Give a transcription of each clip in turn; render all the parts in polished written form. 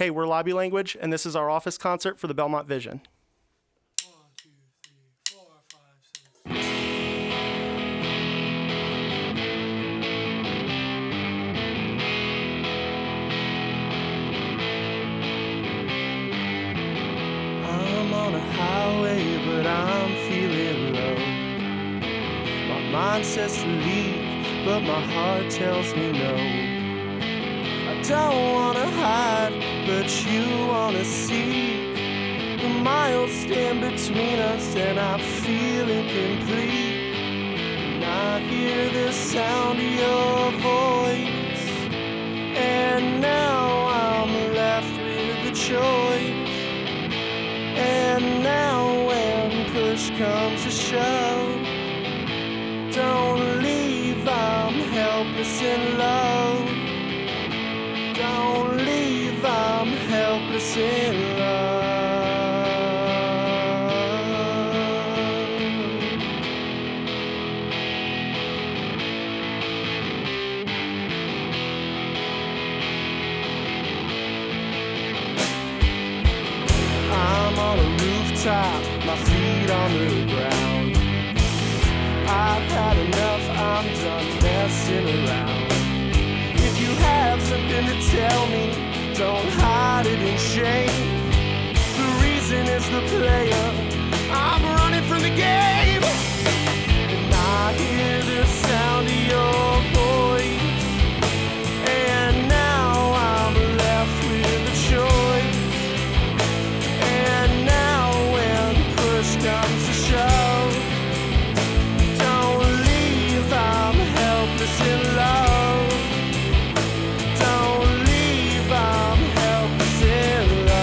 Hey, we're Lobby Language, and this is our office concert for the Belmont Vision. 1, 2, 3, 4, 5, 6. I'm on a highway, but I'm feeling low. My mind says to leave, but my heart tells me no. I don't wanna hide, but you wanna see. The miles stand between us, and I feel incomplete. And I hear the sound of your voice, and now I'm left with the choice. And now when push comes to shove, don't leave, I'm helpless in love. Don't leave, I'm helpless in love. I'm on a rooftop, my feet on the ground. I've had enough, I'm done messing around. If you have something to tell me, don't hide it in shame. The reason is the player, I'm running from the game. And I hear the sound of your voice, and now I'm left with a choice. And now when push comes to shove, don't leave, I'm helpless in love. Don't leave, I'm helpless in love.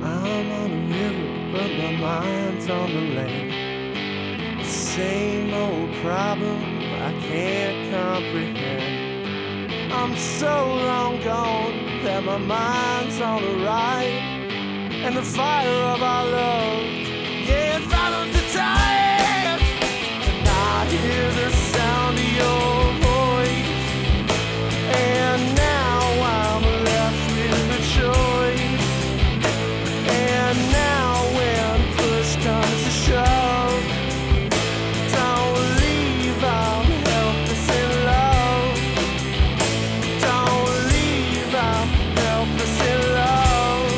I'm on a river, but my mind's on the land. The same old problem I can't comprehend. I'm so long gone that my mind's on the ride. And the fire of our love, yeah, it follows the tide. And I hear the sound of your voice, and now I'm left with a choice. And now when push comes to shove, don't leave, I'm helpless in love. Don't leave, I'm helpless in love.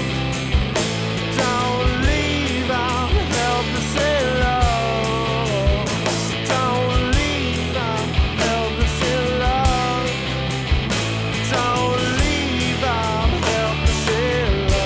Don't leave, I'm helpless in love. Don't leave, I'm helpless in love. Don't leave, I'm helpless in love.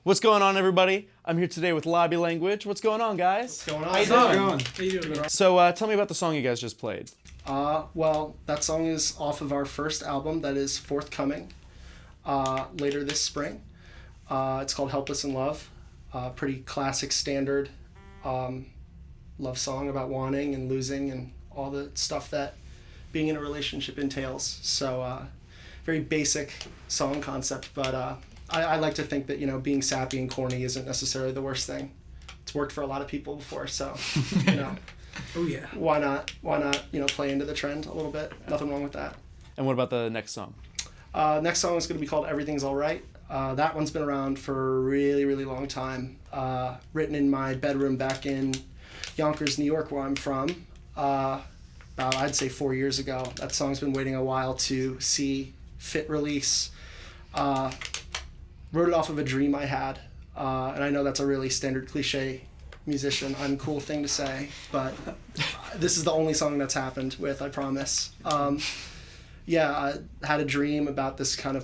What's going on, everybody? I'm here today with Lobby Language. What's going on, guys? Going on? How you doing? How you doing? So tell me about the song you guys just played. Well, that song is off of our first album that is forthcoming later this spring. It's called Helpless In Love. Pretty classic, standard love song about wanting and losing and all the stuff that being in a relationship entails. So very basic song concept, but I like to think that, you know, being sappy and corny isn't necessarily the worst thing. It's worked for a lot of people before, so, you know. Oh yeah. Why not, you know, play into the trend a little bit? Nothing wrong with that. And what about the next song? Next song is going to be called Everything's All Right. That one's been around for a really, really long time. Written in my bedroom back in Yonkers, New York, where I'm from. About, I'd say 4 years ago. That song's been waiting a while to see fit release. Wrote it off of a dream I had. And I know that's a really standard cliche musician, uncool thing to say, but this is the only song that's happened with, I promise. I had a dream about this kind of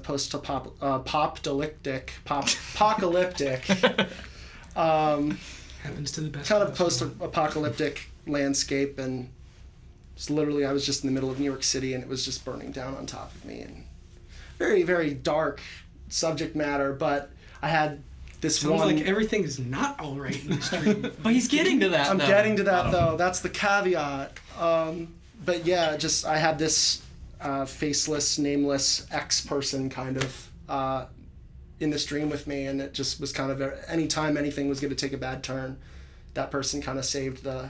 apocalyptic Happens to the best. kind of of us. post-apocalyptic landscape, and it's literally I was just in the middle of New York City and it was just burning down on top of me, and very, very dark subject matter, but I had this Sounds one... like everything is not all right in this dream. But he's getting to that. I'm though. getting to that though. That's the caveat. But yeah, just I had this faceless, nameless ex-person kind of in this dream with me, and it just was kind of anytime anything was going to take a bad turn, that person kind of saved the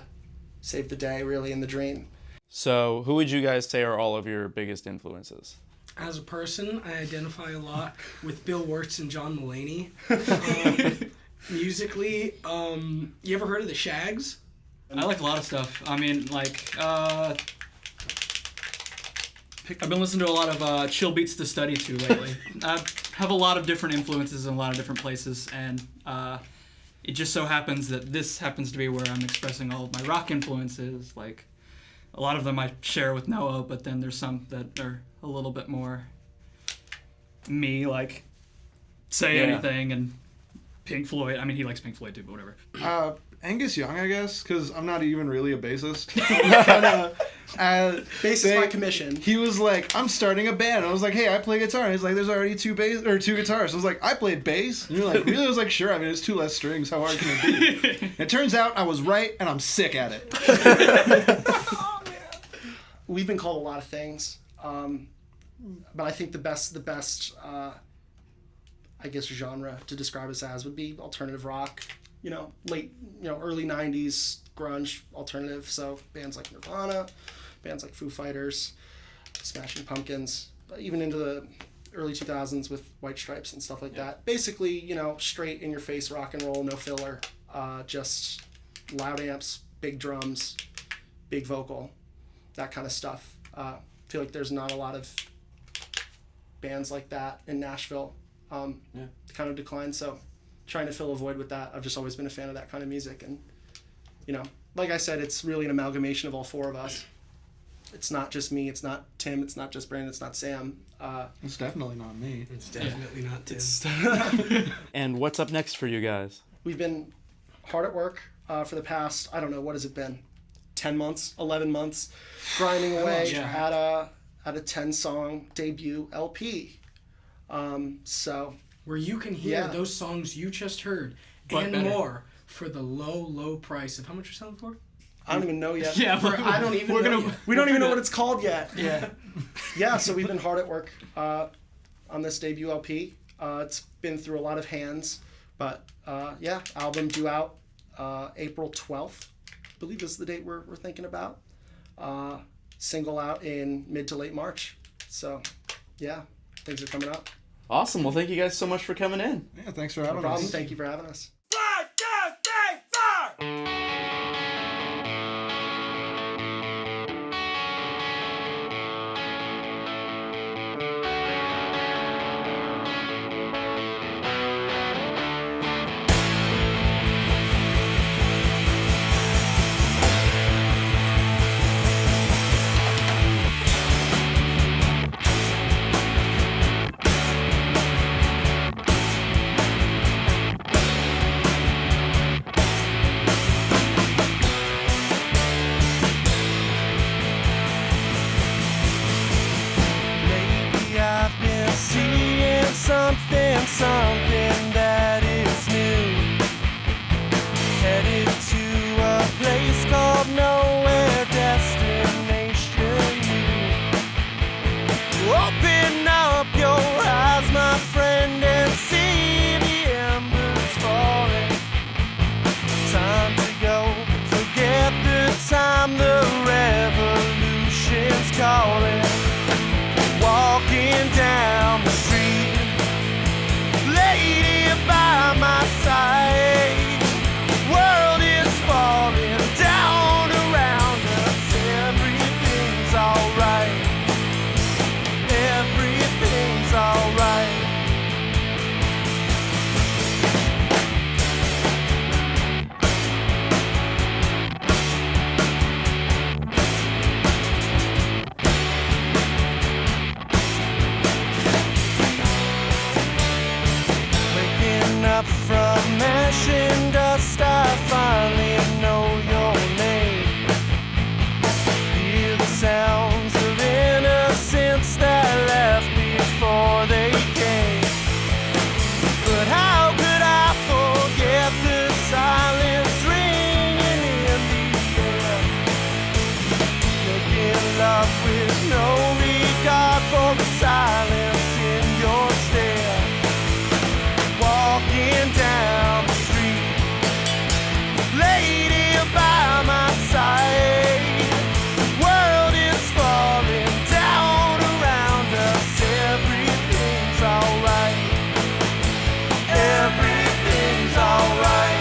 day really in the dream. So, who would you guys say are all of your biggest influences? As a person, I identify a lot with Bill Wirtz and John Mulaney. Musically, you ever heard of the Shags? I like a lot of stuff. I mean, like, I've been listening to a lot of chill beats to study to lately. I have a lot of different influences in a lot of different places, and it just so happens that this happens to be where I'm expressing all of my rock influences. Like, a lot of them I share with Noah, but then there's some that are a little bit more me, like Say Anything and Pink Floyd. I mean, he likes Pink Floyd too, but whatever. Angus Young, I guess, because I'm not even really a bassist. Kinda, Bassist by commission. He was like, I'm starting a band. I was like, hey, I play guitar. And he's like, there's already two guitars. I was like, I played bass. And you're like, really? I was like, sure. I mean, it's 2 less strings. How hard can it be? And it turns out I was right, and I'm sick at it. We've been called a lot of things, but I think the best I guess genre to describe us as would be alternative rock. Early 90s grunge alternative, so bands like Nirvana, bands like Foo Fighters, Smashing Pumpkins, but even into the early 2000s with White Stripes and stuff like that. Basically, straight in your face rock and roll, no filler, just loud amps, big drums, big vocal, that kind of stuff. I feel like there's not a lot of bands like that in Nashville. Kind of declined, so trying to fill a void with that. I've just always been a fan of that kind of music, and like I said, it's really an amalgamation of all 4 of us. It's not just me, it's not Tim, it's not just Brandon, it's not Sam. It's definitely not me. It's definitely not Tim. And what's up next for you guys? We've been hard at work for the past, I don't know, what has it been? 10 months, 11 months, grinding away at a 10-song debut LP. Where you can hear those songs you just heard and more for the low price of how much you're selling for? I don't even know yet. I don't even know yet. We don't even know what it's called yet. Yeah, so we've been hard at work on this debut LP. It's been through a lot of hands, but album due out April 12th, I believe is the date we're thinking about. Single out in mid to late March. So, yeah, things are coming up. Awesome. Well, thank you guys so much for coming in. Yeah, thanks for No having problem. us. Thank you for having us. From ash and dust I finally know your name. Hear the sounds of innocence that left before they came. But how could I forget the silence ringing in the air? Making love with no regard for the silence in your stare. Walking down the street, lady by my side. World is falling down around us. Everything's alright. Everything's alright.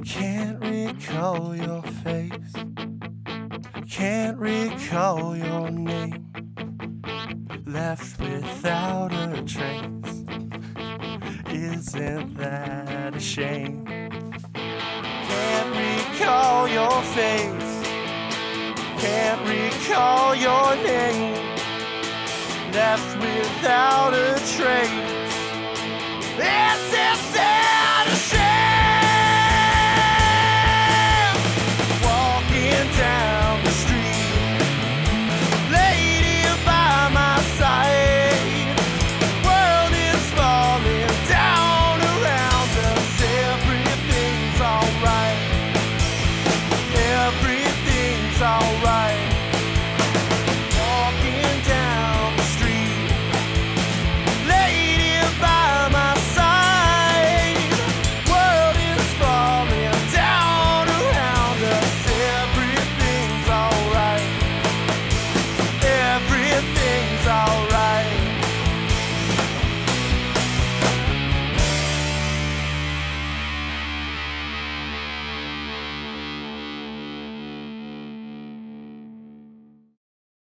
Can't recall your face, can't recall your name. Left without a trace, isn't that a shame? Can't recall your face, can't recall your name. Left without a trace,